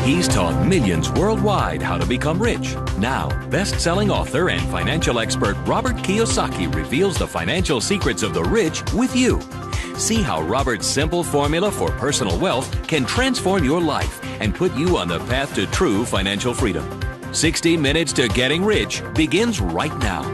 He's taught millions worldwide how to become rich. Now, best-selling author and financial expert Robert Kiyosaki reveals the financial secrets of the rich with you. See how Robert's simple formula for personal wealth can transform your life and put you on the path to true financial freedom. 60 Minutes to Getting Rich begins right now.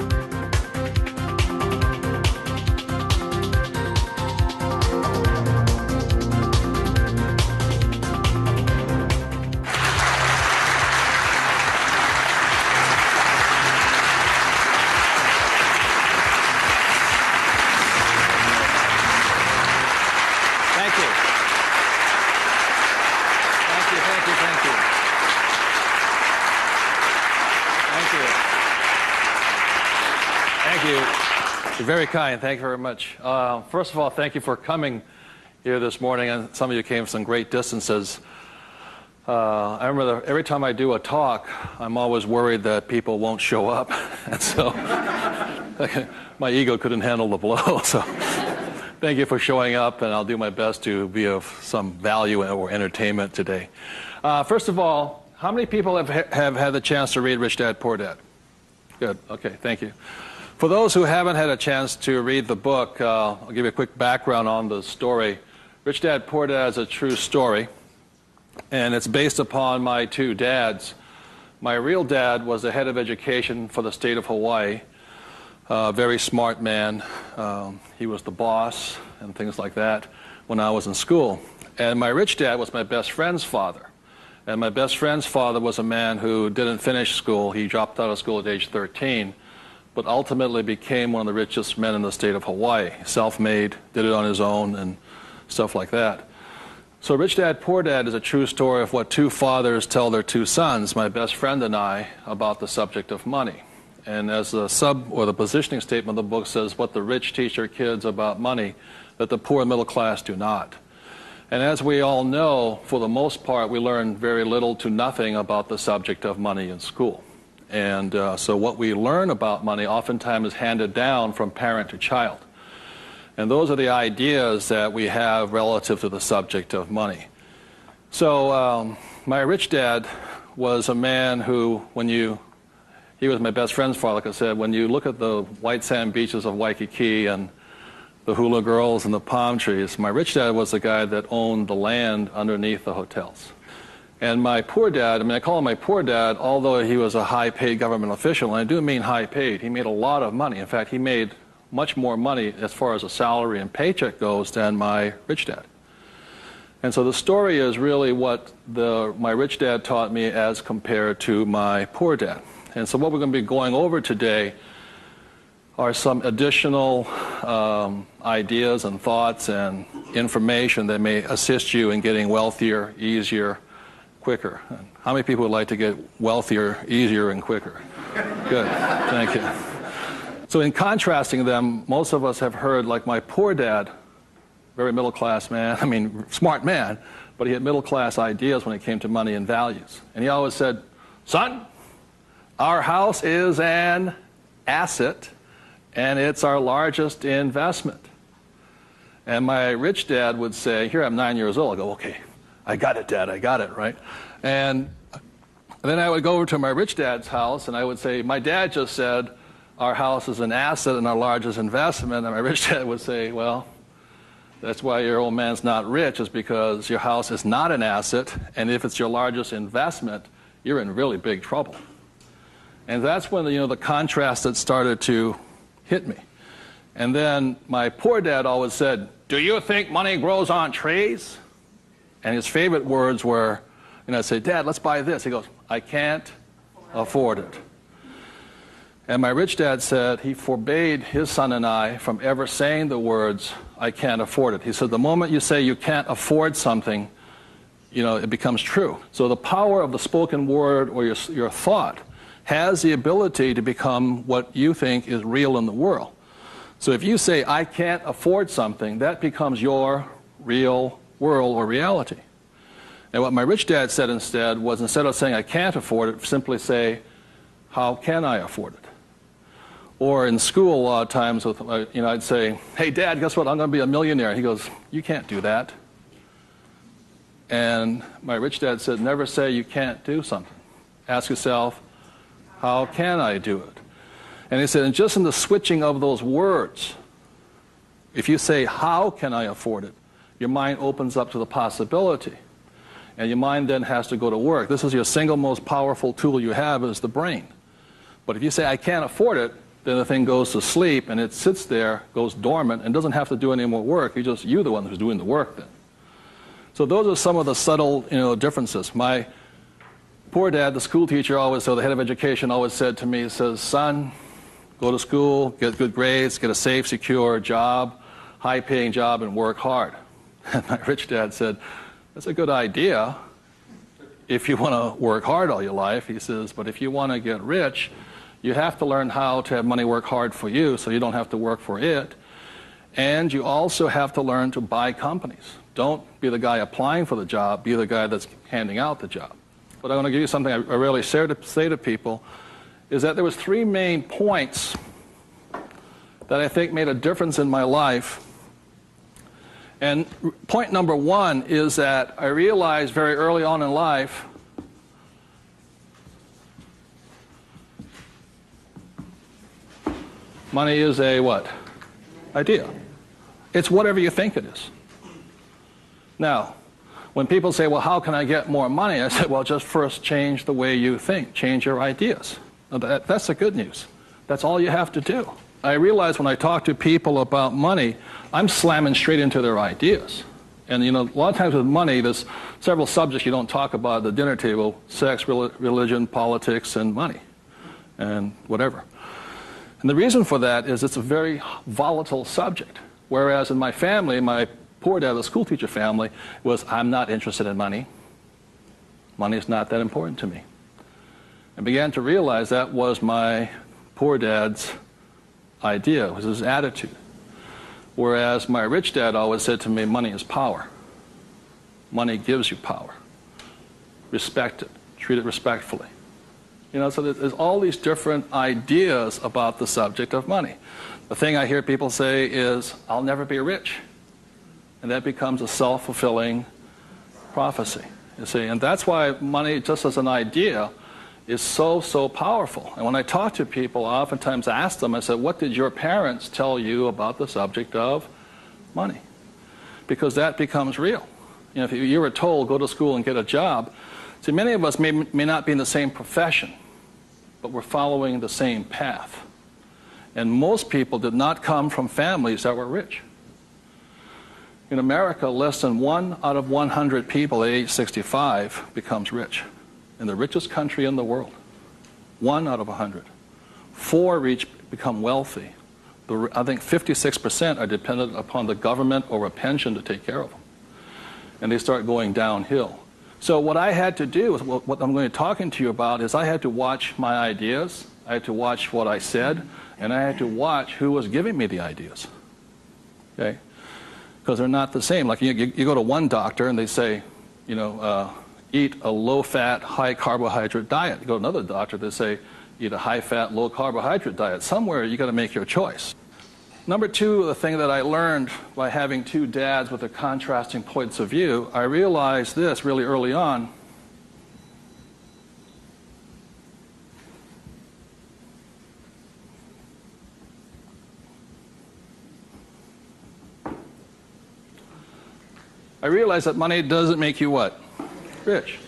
You're very kind. Thank you very much. First of all, thank you for coming here this morning, and some of you came from some great distances. I remember every time I do a talk, I'm always worried that people won't show up, and so my ego couldn't handle the blow. So thank you for showing up, and I'll do my best to be of some value or entertainment today. First of all, how many people have had the chance to read Rich Dad, Poor Dad? Good. Okay, thank you. For those who haven't had a chance to read the book, I'll give you a quick background on the story. Rich Dad, Poor Dad is a true story, and it's based upon my two dads. My real dad was the head of education for the state of Hawaii, a very smart man. He was the boss and things like that when I was in school. And my rich dad was my best friend's father. And my best friend's father was a man who didn't finish school. He dropped out of school at age 13. But ultimately became one of the richest men in the state of Hawaii. Self-made, did it on his own, and stuff like that. So Rich Dad, Poor Dad is a true story of what two fathers tell their two sons, my best friend and I, about the subject of money. And as the the positioning statement of the book says, what the rich teach their kids about money, that the poor and middle class do not. And as we all know, for the most part, we learn very little to nothing about the subject of money in school. And so what we learn about money oftentimes is handed down from parent to child. And those are the ideas that we have relative to the subject of money. So my rich dad was a man who, he was my best friend's father, like I said, when you look at the white sand beaches of Waikiki and the hula girls and the palm trees, my rich dad was the guy that owned the land underneath the hotels. And my poor dad, I call him my poor dad, although he was a high-paid government official, and I do mean high-paid. He made a lot of money. In fact, he made much more money as far as a salary and paycheck goes than my rich dad. And so the story is really what my rich dad taught me as compared to my poor dad. And so what we're going to be going over today are some additional ideas and thoughts and information that may assist you in getting wealthier, easier, quicker. How many people would like to get wealthier, easier, and quicker? Good, thank you. So in contrasting them, most of us have heard, like my poor dad, very middle-class man, smart man, but he had middle-class ideas when it came to money and values. And he always said, son, our house is an asset, and it's our largest investment. And my rich dad would say, here I'm 9 years old, I go, okay, I got it, Dad, I got it, right? And then I would go over to my rich dad's house, and I would say, my dad just said, our house is an asset and our largest investment. And my rich dad would say, well, that's why your old man's not rich, is because your house is not an asset, and if it's your largest investment, you're in really big trouble. And that's when the contrast that started to hit me. And then my poor dad always said, do you think money grows on trees? And his favorite words were, I'd say, Dad, let's buy this. He goes, I can't afford it. And my rich dad said he forbade his son and I from ever saying the words, I can't afford it. He said, the moment you say you can't afford something, it becomes true. So the power of the spoken word or your thought has the ability to become what you think is real in the world. So if you say, I can't afford something, that becomes your real world or reality. And what my rich dad said instead was, instead of saying I can't afford it, simply say, how can I afford it? Or in school, a lot of times, I'd say, hey, Dad, guess what? I'm going to be a millionaire. He goes, you can't do that. And my rich dad said, never say you can't do something. Ask yourself, how can I do it? And he said, and just in the switching of those words, if you say, how can I afford it, your mind opens up to the possibility. And your mind then has to go to work. This is your single most powerful tool you have is the brain. But if you say, I can't afford it, then the thing goes to sleep and it sits there, goes dormant, and doesn't have to do any more work. You're the one who's doing the work then. So those are some of the subtle, differences. My poor dad, the school teacher, the head of education, always said to me, he says, son, go to school, get good grades, get a safe, secure job, high-paying job, and work hard. And my rich dad said, that's a good idea if you want to work hard all your life. He says, but if you want to get rich, you have to learn how to have money work hard for you so you don't have to work for it. And you also have to learn to buy companies. Don't be the guy applying for the job, be the guy that's handing out the job. But I want to give you something I rarely say to people, is that there was 3 main points that I think made a difference in my life. And point number 1 is that I realized very early on in life money is a what? Idea. It's whatever you think it is. Now, when people say, well, how can I get more money? I say, well, just first change the way you think. Change your ideas. That's the good news. That's all you have to do. I realize when I talk to people about money, I'm slamming straight into their ideas. And a lot of times with money, there's several subjects you don't talk about at the dinner table: sex, religion, politics, and money, and whatever. And the reason for that is it's a very volatile subject. Whereas in my family, my poor dad, the school teacher family, was, I'm not interested in money. Money is not that important to me. I began to realize that was my poor dad's idea, was his attitude. Whereas my rich dad always said to me, money is power. Money gives you power. Respect it. Treat it respectfully. So there's all these different ideas about the subject of money. The thing I hear people say is, I'll never be rich. And that becomes a self-fulfilling prophecy, you see. And that's why money, just as an idea, is so powerful. And when I talk to people, I oftentimes ask them, I said, what did your parents tell you about the subject of money? Because that becomes real. If you were told, go to school and get a job, see, many of us may not be in the same profession, but we're following the same path. And most people did not come from families that were rich. In America, less than 1 out of 100 people at age 65 becomes rich. In the richest country in the world. 1 out of 100. 4 become wealthy. I think 56% are dependent upon the government or a pension to take care of them. And they start going downhill. So what I had to do, what I'm going to be talking to you about, is I had to watch my ideas, I had to watch what I said, and I had to watch who was giving me the ideas. Okay? Because they're not the same. Like you go to one doctor and they say, eat a low-fat, high-carbohydrate diet. You go to another doctor, they say, eat a high-fat, low-carbohydrate diet. Somewhere you got to make your choice. Number 2, the thing that I learned by having 2 dads with their contrasting points of view, I realized this really early on. I realized that money doesn't make you what? Rich.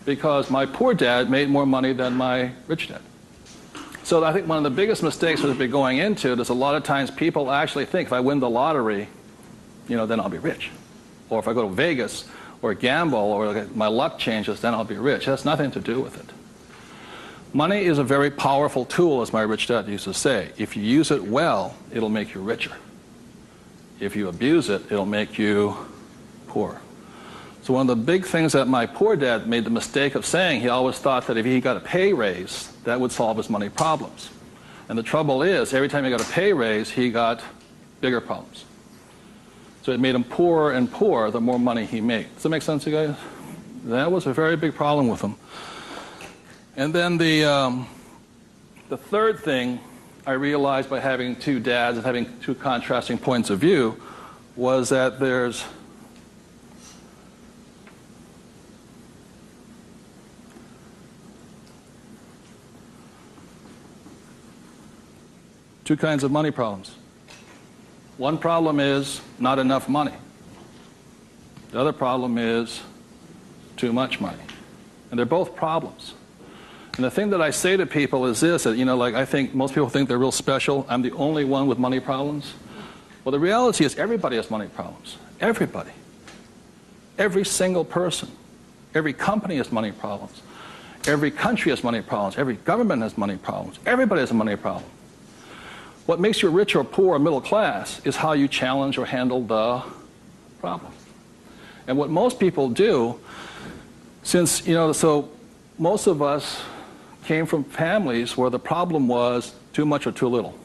Because my poor dad made more money than my rich dad. So I think one of the biggest mistakes we've been going into is a lot of times people actually think if I win the lottery, then I'll be rich. Or if I go to Vegas or gamble or my luck changes, then I'll be rich. It has nothing to do with it. Money is a very powerful tool, as my rich dad used to say. If you use it well, it'll make you richer. If you abuse it, it'll make you poor. So one of the big things that my poor dad made the mistake of saying, he always thought that if he got a pay raise, that would solve his money problems. And the trouble is, every time he got a pay raise, he got bigger problems. So it made him poorer and poorer the more money he made. Does that make sense, you guys? That was a very big problem with him. And then the third thing I realized by having 2 dads and having 2 contrasting points of view was that there's Two kinds of money problems. One problem is not enough money. The other problem is too much money. And they're both problems. And the thing that I say to people is this, that, like I think most people think they're real special. I'm the only one with money problems. Well, the reality is everybody has money problems. Everybody. Every single person. Every company has money problems. Every country has money problems. Every government has money problems. Everybody has a money problem. What makes you rich or poor or middle class is how you challenge or handle the problem. And what most people do, since, so most of us came from families where the problem was too much or too little.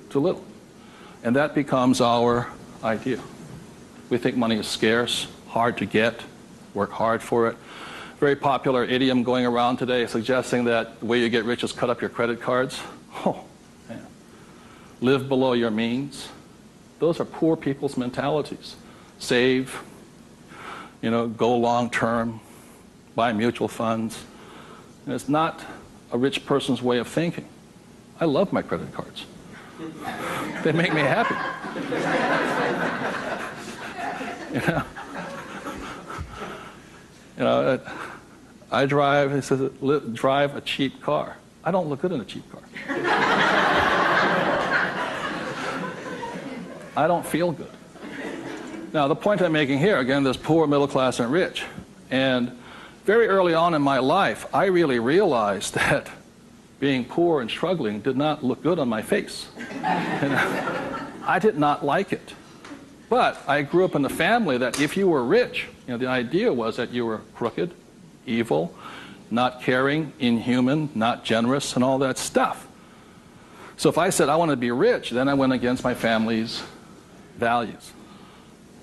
Too little. And that becomes our idea. We think money is scarce, hard to get, work hard for it. Very popular idiom going around today suggesting that the way you get rich is cut up your credit cards. Oh, man. Live below your means. Those are poor people's mentalities. Save, go long term, buy mutual funds. And it's not a rich person's way of thinking. I love my credit cards. They make me happy. I drive, it says, drive a cheap car. I don't look good in a cheap car. I don't feel good. Now, the point I'm making here, again, there's poor, middle class, and rich. And very early on in my life, I really realized that being poor and struggling did not look good on my face. I did not like it. But I grew up in a family that if you were rich, the idea was that you were crooked, evil, not caring, inhuman, not generous, and all that stuff. So if I said I want to be rich, then I went against my family's values.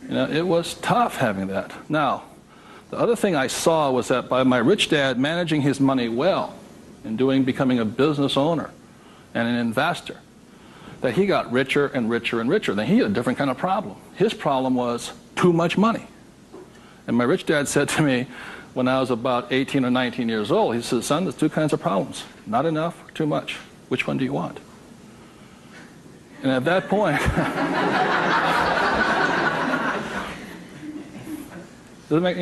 It was tough having that. Now, the other thing I saw was that by my rich dad managing his money well and becoming a business owner and an investor, that he got richer and richer and richer. Then he had a different kind of problem. His problem was too much money. And my rich dad said to me when I was about 18 or 19 years old, he said, son, there's two kinds of problems. Not enough or too much. Which one do you want? And at that point, does it make,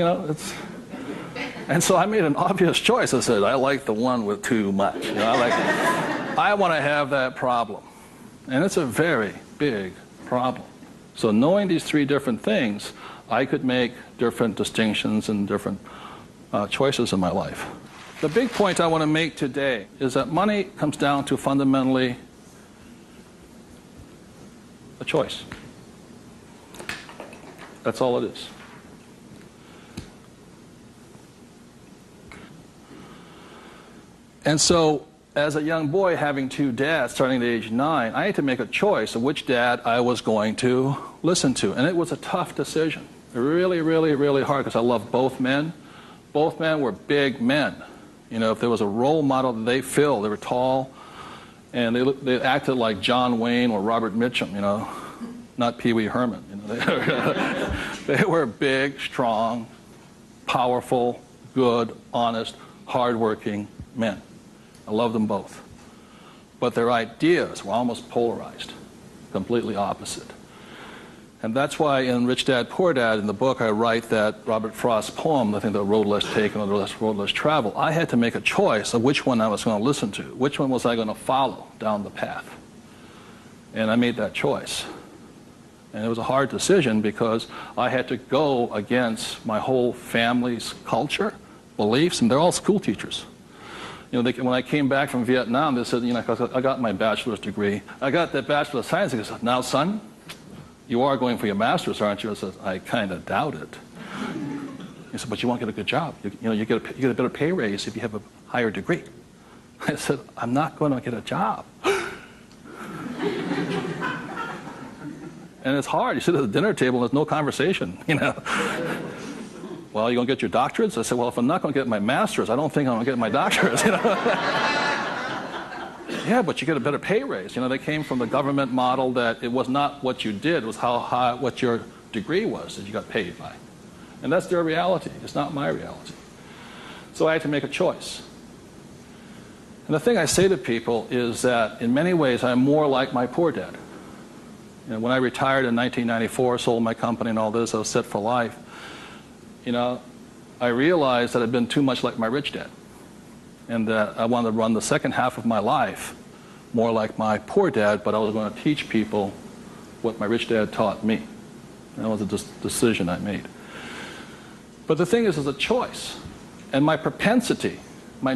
and so I made an obvious choice. I said, I like the one with too much. I want to have that problem. And it's a very big problem. So knowing these three different things, I could make different distinctions and different choices in my life. The big point I want to make today is that money comes down to fundamentally a choice. That's all it is. And so, as a young boy having two dads starting at age 9, I had to make a choice of which dad I was going to listen to. And it was a tough decision. Really, really, really hard because I loved both men. Both men were big men. If there was a role model that they filled, they were tall, and they acted like John Wayne or Robert Mitchum, not Pee Wee Herman. They were big, strong, powerful, good, honest, hardworking men. I love them both. But their ideas were almost polarized, completely opposite. And that's why in Rich Dad, Poor Dad, in the book, I write that Robert Frost's poem, I think The Road Less Taken or The Road Less Traveled, I had to make a choice of which one I was going to listen to. Which one was I going to follow down the path? And I made that choice. And it was a hard decision because I had to go against my whole family's culture, beliefs, and they're all school teachers. When I came back from Vietnam, they said, I got my bachelor's degree. I got that Bachelor of Science. They said, now, son, you are going for your master's, aren't you? I said, I kind of doubt it. He said, but you won't get a good job. You get a better pay raise if you have a higher degree. I said, I'm not going to get a job. And it's hard. You sit at the dinner table and there's no conversation, Well, you going to get your doctorates? I said, well, if I'm not going to get my master's, I don't think I'm going to get my doctorates. Yeah, but you get a better pay raise. They came from the government model that it was not what you did, it was what your degree was that you got paid by. And that's their reality. It's not my reality. So I had to make a choice. And the thing I say to people is that in many ways I'm more like my poor dad. You know, when I retired in 1994, sold my company and all this, I was set for life. You know, I realized that I'd been too much like my rich dad, and that I wanted to run the second half of my life more like my poor dad, but I was going to teach people what my rich dad taught me. That was a decision I made. But the thing is, it's a choice. And my propensity, my